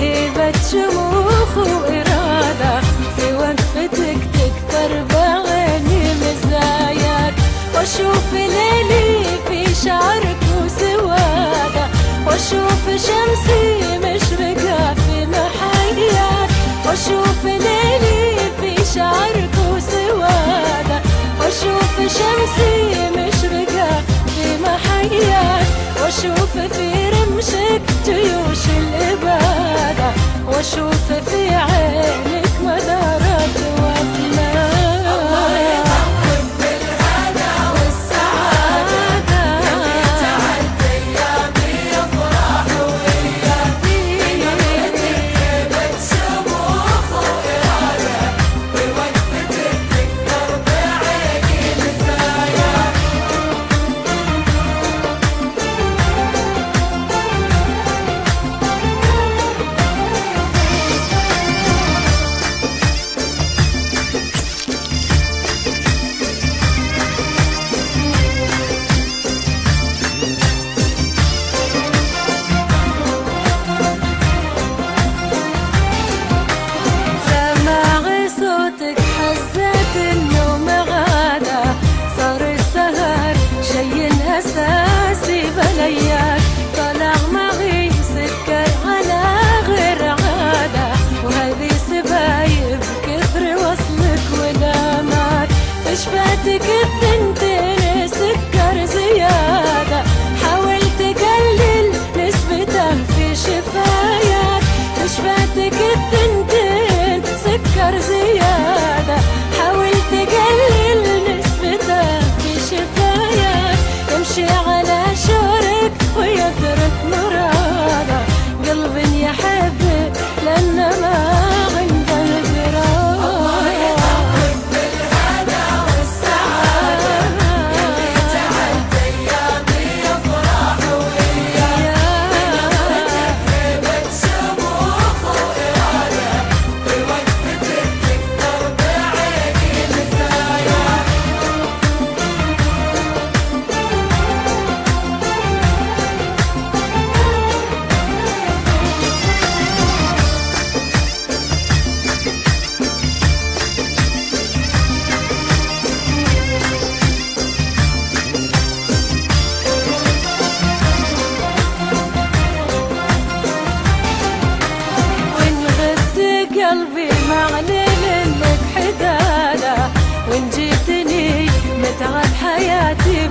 هيبة شموخ وإرادة، في وقفتك تكتر بعيني مزاياك، واشوف ليلي في شعرك وسوادة، واشوف شمسي مشرقة في محياك، واشوف ليلي في شعرك وسوادة، واشوف شمسي مشرقة في محياك، واشوف في رمشك جيوش الإبادة، واشوف في عينك منارات وافلاك. الله يطول بالهنا والسعادة، قلبي تعد ايامي يفرح وياك، من وقتك هيبة شموخ وإرادة، بوقفتك تكتر بعيني مزاياك. أساسي بلياك، طلع معي سكر على غير عادة، وهذي سبايب كثر وصلك ولامات، فشفاتك الثنتين سكر زيادة، حاولت أقلل نسبته في شفاياك، فشفاتك الثنتين سكر زيادة، حاولت أقلل نسبته في شفاياك، يمشي على شورك ويترك مراده، قلب يحب لأنه ما عنده القرار. الله يطول بالهنا والسعادة، قلبي تعد أيامي يفرح وياك، من وقتك هيبة شموخ وإرادة، بوقفتك تكتر بعيني مزاياك. قلبي معلن لك حدادة، وإن جيتني متعب حياتي